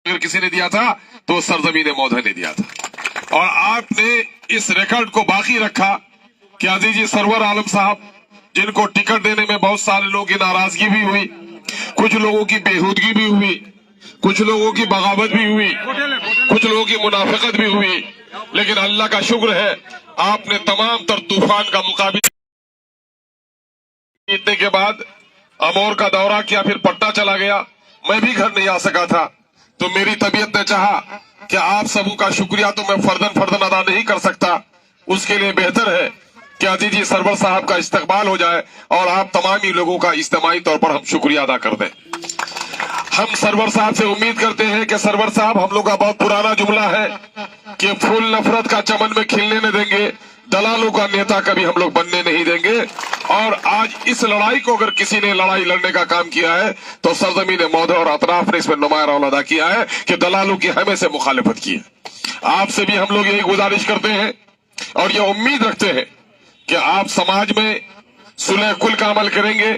अगर किसी ने दिया था तो सरजमीन मौधा ने दिया था। और आपने इस रिकॉर्ड को बाकी रखा कि अजीजी सरवर आलम साहब, जिनको टिकट देने में बहुत सारे लोगों की नाराजगी भी हुई, कुछ लोगों की बेहूदगी भी हुई, कुछ लोगों की बगावत भी हुई, कुछ लोगों की मुनाफिकत भी हुई, लेकिन अल्लाह का शुक्र है आपने तमाम तर तूफान का मुकाबला जीतने के बाद अमोर का दौरा किया, फिर पट्टा चला गया। मैं भी घर नहीं आ सका था, तो मेरी तबीयत ने चाहा कि आप सबों का शुक्रिया तो मैं फर्दन अदा नहीं कर सकता, उसके लिए बेहतर है कि अजीजी सरवर साहब का इस्तकबाल हो जाए और आप तमाम ही लोगों का इज्तिमाई तौर पर हम शुक्रिया अदा कर दें। हम सरवर साहब से उम्मीद करते हैं कि सरवर साहब, हम लोग का बहुत पुराना जुमला है कि फूल नफरत का चमन में खिलने न देंगे, दलालों का नेता कभी हम लोग बनने नहीं देंगे। और आज इस लड़ाई को अगर किसी ने लड़ाई लड़ने का काम किया है तो सरजमीन मौधा और अतराफ ने इसमें नुमाया रोल अदा किया है कि दलालों की हमेशा मुखालिफत की है। आपसे भी हम लोग यही गुजारिश करते हैं और ये उम्मीद रखते हैं कि आप समाज में सुलह कुल का अमल करेंगे,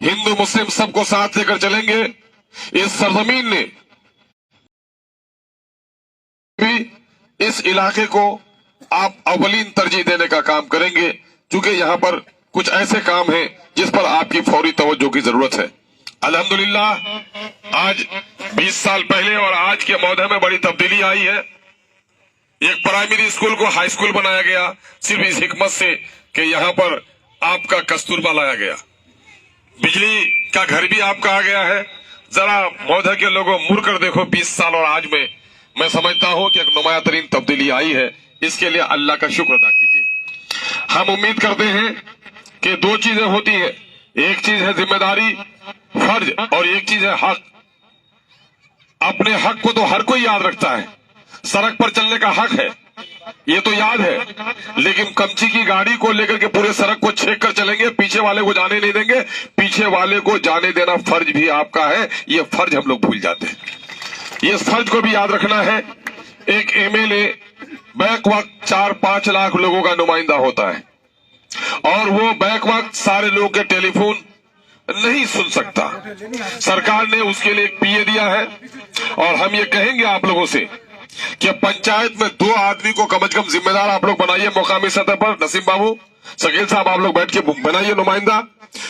हिंदू मुस्लिम सबको साथ लेकर चलेंगे। इस सरजमीन ने भी इस इलाके को आप अवलीन तरजीह देने का काम करेंगे, क्योंकि यहाँ पर कुछ ऐसे काम हैं जिस पर आपकी फौरी तवज्जो की जरूरत है। अल्हम्दुलिल्लाह आज 20 साल पहले और आज के मौधा में बड़ी तब्दीली आई है। एक प्राइमरी स्कूल को हाई स्कूल बनाया गया सिर्फ इस हिकमत से कि यहाँ पर आपका कस्तूरबा लाया गया, बिजली का घर भी आपका आ गया है। जरा मौधा के लोगों मुड़ कर देखो 20 साल और आज में, मैं समझता हूँ कि एक नुमाया तरीन तब्दीली आई है। इसके लिए अल्लाह का शुक्र अदा कीजिए। हम उम्मीद करते हैं कि दो चीजें होती हैं, एक चीज है जिम्मेदारी फर्ज और एक चीज है हक। अपने हक को तो हर कोई याद रखता है, सड़क पर चलने का हक है ये तो याद है, लेकिन कमची की गाड़ी को लेकर के पूरे सड़क को छेक कर चलेंगे, पीछे वाले को जाने नहीं देंगे, पीछे वाले को जाने देना फर्ज भी आपका है। ये फर्ज हम लोग भूल जाते हैं, इस फर्ज को भी याद रखना है। एक एमएलए बैक वक्त 4-5 लाख लोगों का नुमाइंदा होता है और वो बैक वक्त सारे लोगों के टेलीफोन नहीं सुन सकता। सरकार ने उसके लिए एक पीए दिया है और हम ये कहेंगे आप लोगों से कि पंचायत में 2 आदमी को कम से कम जिम्मेदार आप लोग बनाइए मुकामी सतह पर। नसीम बाबू, शकील साहब, आप लोग बैठ के बनाइए नुमाइंदा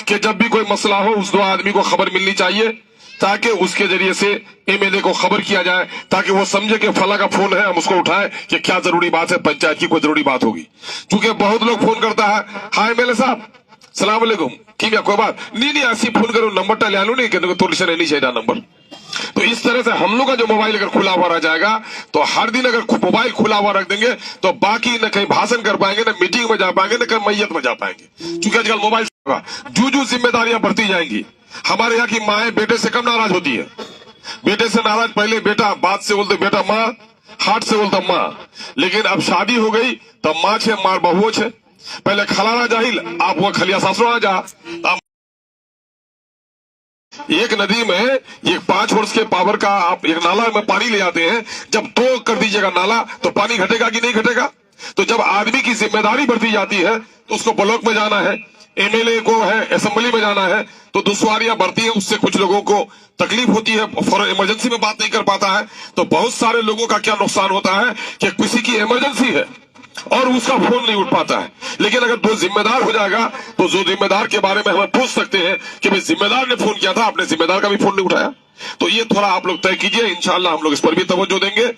कि जब भी कोई मसला हो उस 2 आदमी को खबर मिलनी चाहिए, ताकि उसके जरिए से एमएलए को खबर किया जाए, ताकि वो समझे कि फला का फोन है, हम उसको उठाए कि क्या जरूरी बात है, पंचायत की कोई जरूरी बात होगी। क्योंकि बहुत लोग फोन करता है, हाँ एमएलए साहब सलाम अलैकुम, की कोई बात नहीं ऐसी फोन करो, नंबर टा ले लो नहीं कहने तो नहीं चाहिए नंबर। तो इस तरह से हम लोग का जो मोबाइल अगर खुला हुआ रह जाएगा तो हर दिन अगर मोबाइल खुला हुआ रख देंगे तो बाकी न कहीं भाषण कर पाएंगे, न मीटिंग में जा पाएंगे, न कहीं मैयत में जा पाएंगे। क्योंकि आजकल मोबाइल जो जिम्मेदारियां बढ़ती जाएंगी। हमारे यहाँ की माएं बेटे से कम नाराज होती है, बेटे से नाराज पहले बेटा, बात से बोलते बेटा माँ, हाथ से बोलता माँ, लेकिन अब शादी हो गई तो माँ छे मार बहुओ छे। पहले खलाना जाहिल, आप वो खलिया सासुरा जा। एक नदी में एक 5 वर्ष के पावर का आप एक नाला में पानी ले आते हैं, जब 2 कर दीजिएगा नाला तो पानी घटेगा कि नहीं घटेगा। तो जब आदमी की जिम्मेदारी बढ़ती जाती है तो उसको ब्लॉक में जाना है, एमएलए को है असेंबली में जाना है, तो दुश्वारियां बढ़ती हैं, उससे कुछ लोगों को तकलीफ होती है, फौरन इमरजेंसी में बात नहीं कर पाता है। तो बहुत सारे लोगों का क्या नुकसान होता है कि किसी की इमरजेंसी है और उसका फोन नहीं उठ पाता है। लेकिन अगर 2 जिम्मेदार हो जाएगा तो जो जिम्मेदार के बारे में हमें पूछ सकते हैं कि भाई जिम्मेदार ने फोन किया था, आपने जिम्मेदार का भी फोन नहीं उठाया। तो ये थोड़ा आप लोग तय कीजिए, इंशाल्लाह हम लोग इस पर भी तवज्जो देंगे।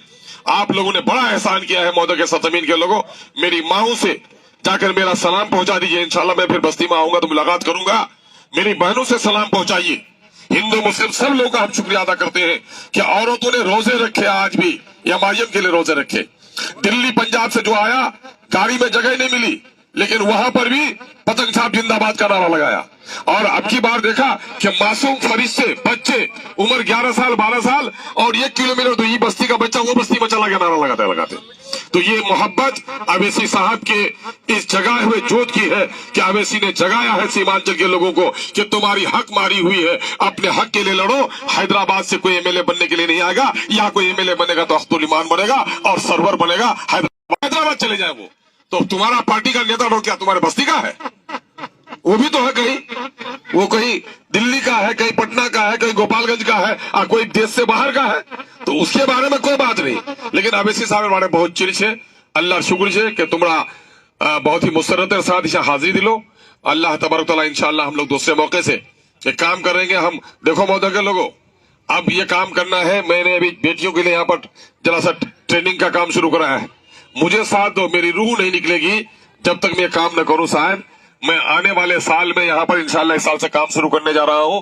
आप लोगों ने बड़ा एहसान किया है मौधा के सरजमीन के लोगों, मेरी माओं से जाकर मेरा सलाम पहुंचा दीजिए। इंशाल्लाह मैं फिर बस्ती में आऊंगा तो मुलाकात करूंगा, मेरी बहनों से सलाम पहुंचाइए। हिंदू मुस्लिम सब लोगों का हम शुक्रिया अदा करते हैं कि औरतों ने रोजे रखे, आज भी एमआईएम के लिए रोजे रखे। दिल्ली पंजाब से जो आया गाड़ी में जगह नहीं मिली, लेकिन वहां पर भी पतंग छाप जिंदाबाद का नारा लगाया। और अब की बार देखा कि मासूम फरिश्ते बच्चे उम्र 11 साल 12 साल और 1 किलोमीटर तो ये बस्ती का बच्चा वो बस्ती में चला गया नारा लगाते लगाते। तो ये मोहब्बत अवैसी साहब के इस जगाए हुए जोत की है कि अवैसी ने जगाया है सीमांचल के लोगों को कि तुम्हारी हक मारी हुई है, अपने हक के लिए लड़ो। हैदराबाद से कोई एमएलए बनने के लिए नहीं आएगा, या कोई एमएलए बनेगा तो अख्तुल ईमान बनेगा और सरवर बनेगा, हैदराबाद चले जाए वो तो तुम्हारा पार्टी का नेता हो क्या तुम्हारे बस्ती का है, وہ بھی تو ہے کہیں، وہ کہیں دلی کا ہے، کہیں پٹنہ کا ہے، کہیں گوپالگنج کا ہے، اور کوئی دیش سے باہر کا ہے، تو اس کے بارے میں کوئی بات نہیں. لیکن ابھی صاحب بارے بہت چرچ ہے. اللہ شکر ہے کہ تمہارا بہت ہی مسرت ساتھ اسے حاضری دلو. اللہ تبارک تعالیٰ انشاءاللہ ہم لوگ دوسرے موقع سے ایک کام کریں گے. ہم دیکھو مہودے کے لوگوں، اب یہ کام کرنا ہے. میں نے ابھی بیٹیوں کے لیے یہاں پر ذرا سا ٹریننگ کا کام شروع کرا ہے. مجھے ساتھ دو، میری روح نہیں نکلے گی جب تک میں یہ کام نہ کروں. صاحب میں آنے والے سال میں یہاں پر انشاءاللہ اس سال سے کام شروع کرنے جا رہا ہوں.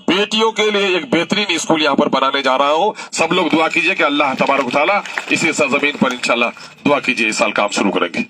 بیٹیوں کے لیے ایک بہترین اسکول یہاں پر بنانے جا رہا ہوں. سب لوگ دعا کیجئے کہ اللہ تبارک و تعالیٰ اسی سرزمین پر انشاءاللہ دعا کیجئے اس سال کام شروع کریں گے.